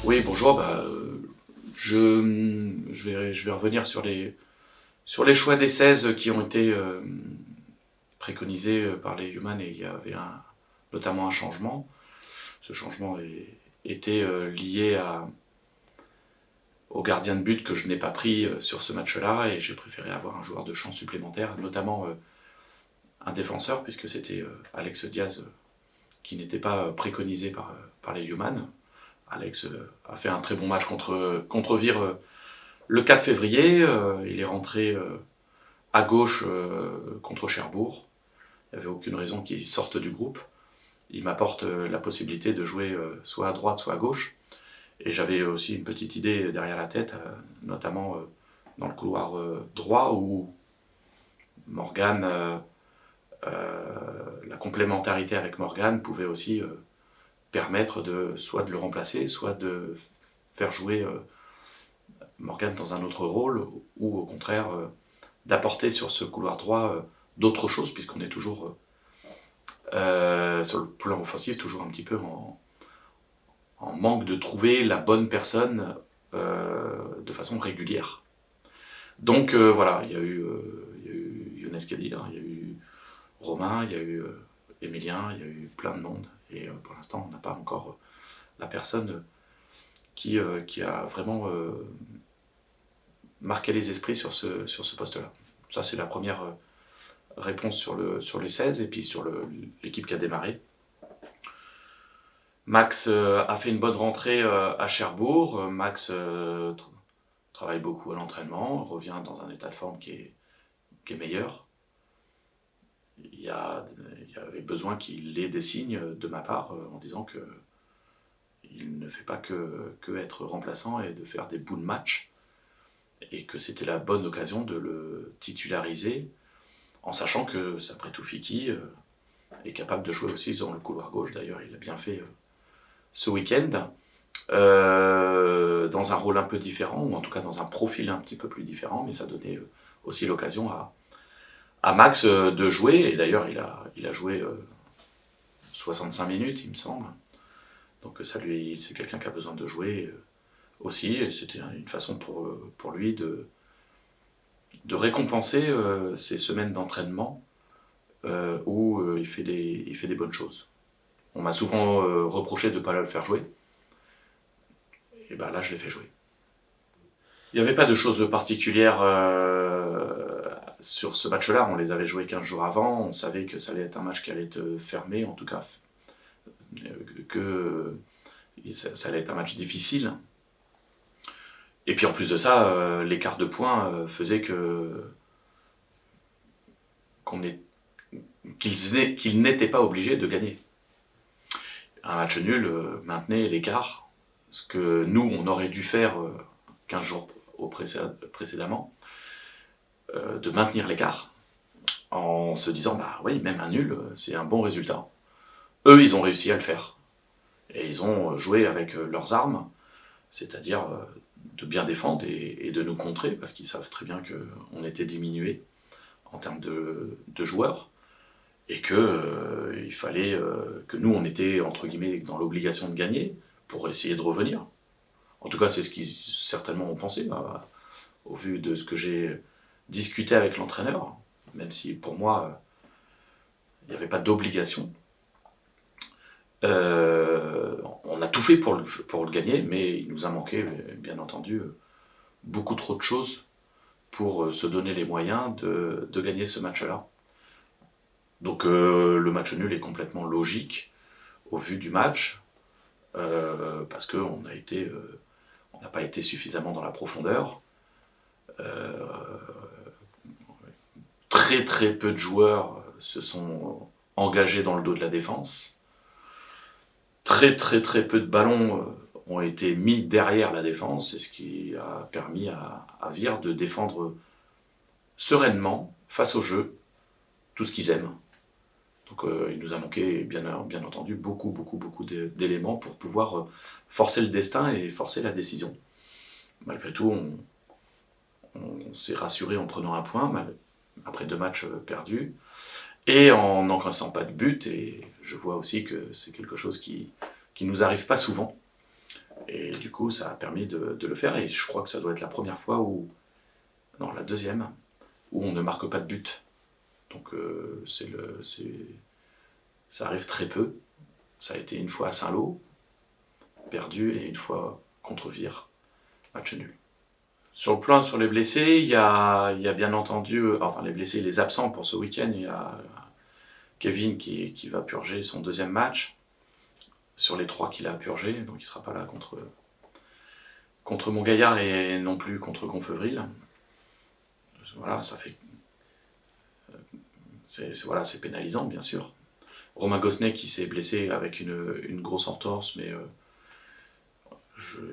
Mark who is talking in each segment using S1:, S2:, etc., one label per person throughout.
S1: Oui, bonjour. Je vais revenir sur les choix des 16 qui ont été préconisés par les Human et il y avait notamment un changement. Ce changement était lié au gardien de but que je n'ai pas pris sur ce match-là et j'ai préféré avoir un joueur de champ supplémentaire, notamment un défenseur, puisque c'était Alex Diaz qui n'était pas préconisé par les Human. Alex a fait un très bon match contre Vire le 4 février. Il est rentré à gauche contre Cherbourg. Il n'y avait aucune raison qu'il sorte du groupe. Il m'apporte la possibilité de jouer soit à droite, soit à gauche. Et j'avais aussi une petite idée derrière la tête, notamment dans le couloir droit où Morgan, la complémentarité avec Morgan pouvait aussi permettre soit de le remplacer, soit de faire jouer Morgan dans un autre rôle, ou au contraire d'apporter sur ce couloir droit d'autres choses, puisqu'on est toujours sur le plan offensif, toujours un petit peu en manque de trouver la bonne personne de façon régulière. Donc voilà, il y a eu Younes Kadir, il y a eu Romain, il y a eu Emilien, il y a eu plein de monde, et pour l'instant on n'a pas encore la personne qui a vraiment marqué les esprits sur ce poste-là. Ça c'est la première réponse sur les 16, et puis sur l'équipe qui a démarré. Max a fait une bonne rentrée à Cherbourg. Max travaille beaucoup à l'entraînement, revient dans un état de forme qui est meilleur. Il y avait besoin qu'il ait des signes de ma part en disant qu'il ne fait pas que être remplaçant et de faire des bouts de match, et que c'était la bonne occasion de le titulariser, en sachant que Sapretou Fiki est capable de jouer aussi dans le couloir gauche. D'ailleurs, il a bien fait ce week-end, dans un rôle un peu différent, ou en tout cas dans un profil un petit peu plus différent, mais ça donnait aussi l'occasion à Max de jouer, et d'ailleurs il a joué 65 minutes, il me semble. Donc c'est quelqu'un qui a besoin de jouer aussi, et c'était une façon pour lui de récompenser ces semaines d'entraînement où il fait des bonnes choses. On m'a souvent reproché de ne pas le faire jouer, et ben là je l'ai fait jouer. Il n'y avait pas de choses particulières sur ce match-là. On les avait joués 15 jours avant, on savait que ça allait être un match qui allait être fermé, en tout cas que ça allait être un match difficile. Et puis en plus de ça, l'écart de points faisait qu'ils n'étaient pas obligés de gagner. Un match nul maintenait l'écart, ce que nous on aurait dû faire 15 jours précédemment, de maintenir l'écart, en se disant bah oui, même un nul c'est un bon résultat. Eux ils ont réussi à le faire, et ils ont joué avec leurs armes, c'est-à-dire de bien défendre et de nous contrer, parce qu'ils savent très bien qu'on était diminué en termes de joueurs, et il fallait que nous on était entre guillemets dans l'obligation de gagner pour essayer de revenir. En tout cas c'est ce qu'ils certainement ont pensé, au vu de ce que j'ai discuté avec l'entraîneur, même si pour moi il n'y avait pas d'obligation. On a tout fait pour le gagner, mais il nous a manqué, bien entendu, beaucoup trop de choses pour se donner les moyens de gagner ce match-là. Donc le match nul est complètement logique au vu du match, parce qu'on n'a pas été suffisamment dans la profondeur. Très très peu de joueurs se sont engagés dans le dos de la défense. Très très très peu de ballons ont été mis derrière la défense, et ce qui a permis à Vire de défendre sereinement face au jeu tout ce qu'ils aiment. Donc il nous a manqué bien entendu beaucoup d'éléments pour pouvoir forcer le destin et forcer la décision. Malgré tout, on s'est rassuré en prenant un point après 2 matchs perdus, et en n'encaissant pas de but, et je vois aussi que c'est quelque chose qui nous arrive pas souvent. Et du coup, ça a permis de le faire. Et je crois que ça doit être la première fois non, la deuxième, où on ne marque pas de but. Donc ça arrive très peu. Ça a été une fois à Saint-Lô, perdu, et une fois contre Vire, match nul. Sur les blessés, il y a bien entendu, enfin les blessés, les absents pour ce week-end, il y a Kevin qui va purger son deuxième match, sur les 3 qu'il a purgé, donc il ne sera pas là contre Montgaillard et non plus contre Gonfevril. Voilà, ça fait. C'est pénalisant, bien sûr. Romain Gosnet qui s'est blessé avec une grosse entorse, mais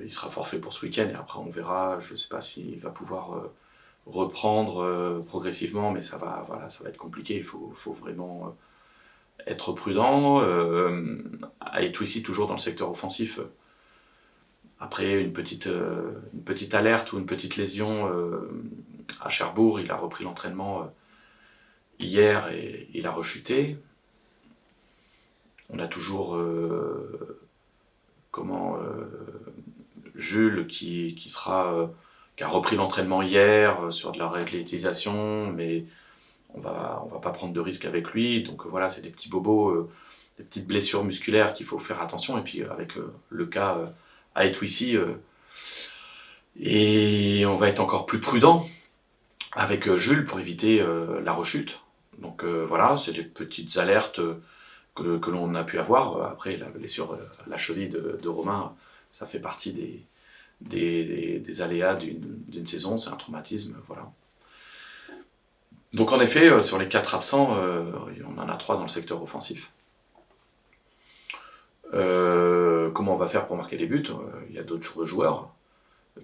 S1: il sera forfait pour ce week-end et après on verra. Je ne sais pas s'il va pouvoir reprendre progressivement, mais ça va être compliqué. Il faut vraiment être prudent. Aitwissi toujours dans le secteur offensif. Après une petite alerte ou une petite lésion à Cherbourg, il a repris l'entraînement hier et il a rechuté. On a toujours Jules qui a repris l'entraînement hier sur de la réathlétisation, mais on va pas prendre de risques avec lui. Donc voilà, c'est des petits bobos, des petites blessures musculaires qu'il faut faire attention. Et puis avec le cas Aitwissi, et on va être encore plus prudent avec Jules pour éviter la rechute. Donc voilà, c'est des petites alertes que l'on a pu avoir. Après, la blessure à la cheville de Romain, ça fait partie des aléas d'une saison, c'est un traumatisme, voilà. Donc en effet, sur les 4 absents, on en a 3 dans le secteur offensif. Comment on va faire pour marquer des buts? Il y a d'autres joueurs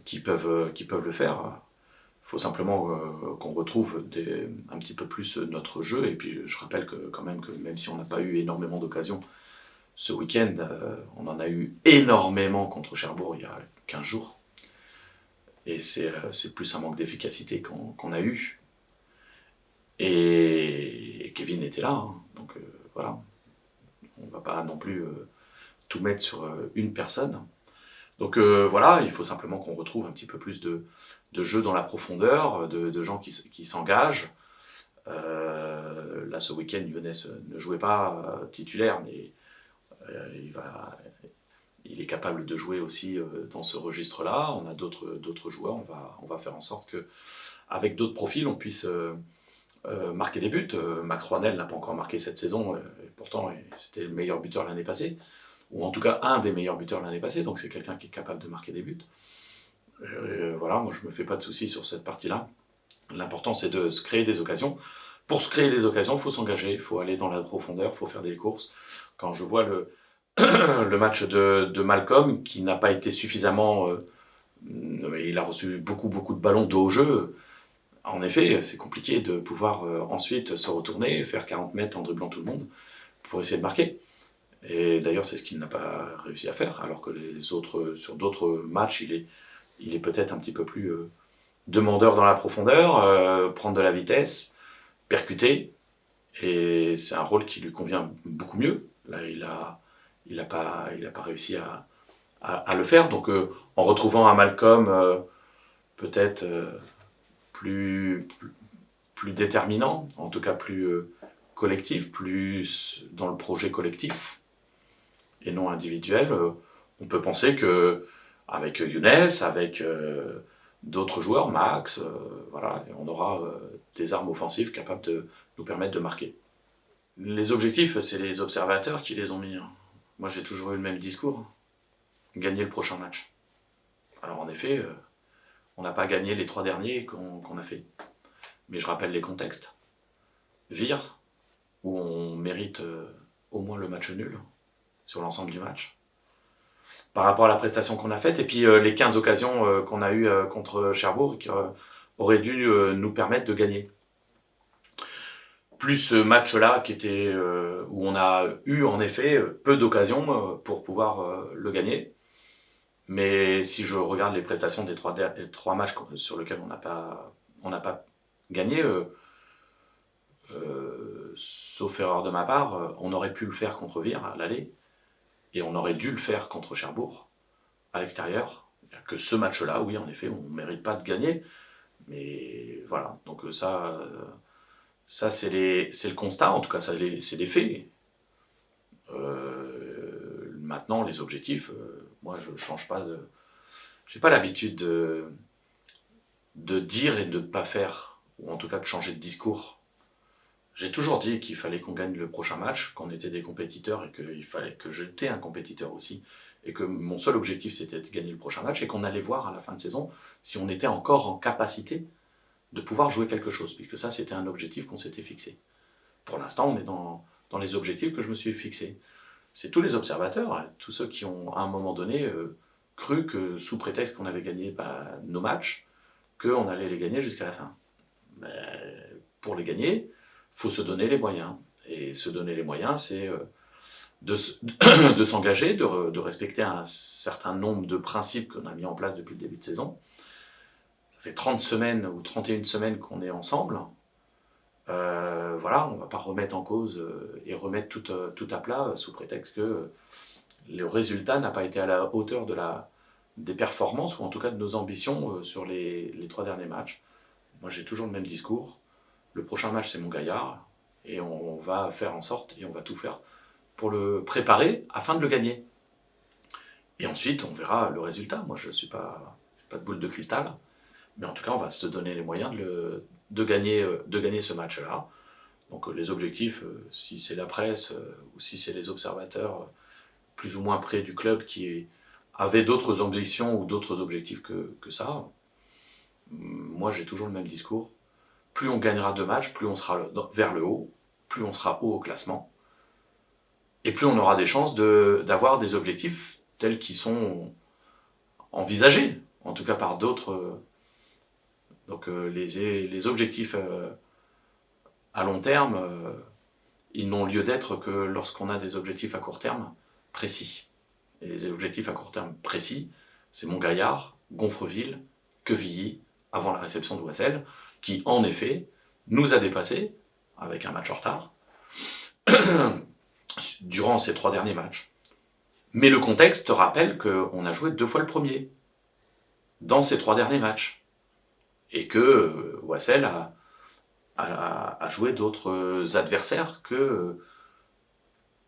S1: qui peuvent le faire. Il faut simplement qu'on retrouve un petit peu plus notre jeu. Et puis je rappelle quand même que même si on n'a pas eu énormément d'occasions ce week-end, on en a eu énormément contre Cherbourg il y a 15 jours. Et c'est plus un manque d'efficacité qu'on a eu. Et Kevin était là, hein. Donc voilà. On ne va pas non plus tout mettre sur une personne. Donc voilà, il faut simplement qu'on retrouve un petit peu plus de jeu dans la profondeur, de gens qui s'engagent. Là, ce week-end, Younes ne jouait pas titulaire, mais il est capable de jouer aussi dans ce registre-là. On a d'autres joueurs. On va faire en sorte qu'avec d'autres profils, on puisse marquer des buts. Max Rouanel n'a pas encore marqué cette saison, et pourtant c'était le meilleur buteur l'année passée, ou en tout cas un des meilleurs buteurs l'année passée, donc c'est quelqu'un qui est capable de marquer des buts. Voilà, moi je me fais pas de soucis sur cette partie-là. L'important c'est de se créer des occasions. Pour se créer des occasions, il faut s'engager, il faut aller dans la profondeur, il faut faire des courses. Quand je vois le match de Malcolm, qui n'a pas été suffisamment... il a reçu beaucoup de ballons de haut jeu. En effet, c'est compliqué de pouvoir ensuite se retourner, faire 40 mètres en dribblant tout le monde, pour essayer de marquer. Et d'ailleurs, c'est ce qu'il n'a pas réussi à faire, alors que sur d'autres matchs, il est peut-être un petit peu plus demandeur dans la profondeur, prendre de la vitesse, percuter, et c'est un rôle qui lui convient beaucoup mieux. Là, il n'a pas réussi à le faire, donc en retrouvant un Malcolm peut-être plus déterminant, en tout cas plus collectif, plus dans le projet collectif, et non individuel, on peut penser que avec Younes, avec d'autres joueurs, Max, voilà, on aura des armes offensives capables de nous permettre de marquer. Les objectifs, c'est les observateurs qui les ont mis. Moi, j'ai toujours eu le même discours, gagner le prochain match. Alors en effet, on n'a pas gagné les 3 derniers qu'on a fait. Mais je rappelle les contextes. Vire, où on mérite au moins le match nul sur l'ensemble du match, par rapport à la prestation qu'on a faite, et puis les 15 occasions qu'on a eues contre Cherbourg qui auraient dû nous permettre de gagner. Plus ce match-là qui était, où on a eu en effet peu d'occasions pour pouvoir le gagner. Mais si je regarde les prestations des 3 matchs sur lesquels on n'a pas gagné, sauf erreur de ma part, on aurait pu le faire contre Vire à l'aller, et on aurait dû le faire contre Cherbourg. à l'extérieur. Il n'y a que ce match-là, oui, en effet, on ne mérite pas de gagner. Mais voilà, donc ça c'est le constat, en tout cas, c'est les faits. Maintenant, les objectifs, moi, je ne change pas de... Je n'ai pas l'habitude de dire et de ne pas faire, ou en tout cas de changer de discours. J'ai toujours dit qu'il fallait qu'on gagne le prochain match, qu'on était des compétiteurs et qu'il fallait que j'étais un compétiteur aussi, et que mon seul objectif c'était de gagner le prochain match et qu'on allait voir à la fin de saison si on était encore en capacité de pouvoir jouer quelque chose, puisque ça c'était un objectif qu'on s'était fixé. Pour l'instant, on est dans les objectifs que je me suis fixés. C'est tous les observateurs, hein, tous ceux qui ont à un moment donné cru que sous prétexte qu'on avait gagné nos matchs, qu'on allait les gagner jusqu'à la fin. Mais pour les gagner, il faut se donner les moyens. Et se donner les moyens, c'est de s'engager, de respecter un certain nombre de principes qu'on a mis en place depuis le début de saison. Ça fait 30 semaines ou 31 semaines qu'on est ensemble. Voilà, on ne va pas remettre en cause et remettre tout à plat sous prétexte que le résultat n'a pas été à la hauteur des performances, ou en tout cas de nos ambitions sur les 3 derniers matchs. Moi j'ai toujours le même discours. Le prochain match c'est mon gaillard, et on va faire en sorte, et on va tout faire pour le préparer afin de le gagner. Et ensuite on verra le résultat. Moi je ne suis pas de boule de cristal, mais en tout cas on va se donner les moyens de gagner ce match-là. Donc les objectifs, si c'est la presse ou si c'est les observateurs plus ou moins près du club qui avaient d'autres ambitions ou d'autres objectifs que ça, moi j'ai toujours le même discours. Plus on gagnera de matchs, plus on sera vers le haut, plus on sera haut au classement, et plus on aura des chances d'avoir des objectifs tels qu'ils sont envisagés, en tout cas par d'autres. Donc les objectifs à long terme, ils n'ont lieu d'être que lorsqu'on a des objectifs à court terme précis. Et les objectifs à court terme précis, c'est Montgaillard, Gonfreville, Quevilly, avant la réception de Wassel, qui en effet nous a dépassés, avec un match en retard, durant ces 3 derniers matchs. Mais le contexte rappelle qu'on a joué 2 fois le premier, dans ces 3 derniers matchs. Et que Wassel a joué d'autres adversaires que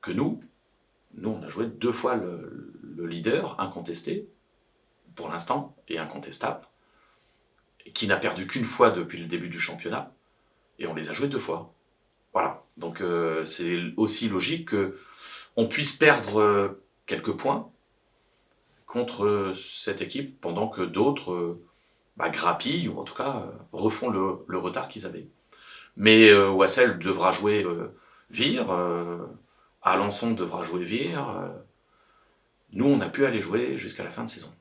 S1: nous. Nous, on a joué 2 fois le leader, incontesté, pour l'instant, et incontestable, qui n'a perdu qu'une fois depuis le début du championnat, et on les a joués 2 fois. Voilà. Donc c'est aussi logique qu'on puisse perdre quelques points contre cette équipe, pendant que d'autres grappillent, ou en tout cas refont le retard qu'ils avaient. Mais Wassel devra jouer Vire, Alençon devra jouer Vire. Nous, on a pu aller jouer jusqu'à la fin de saison.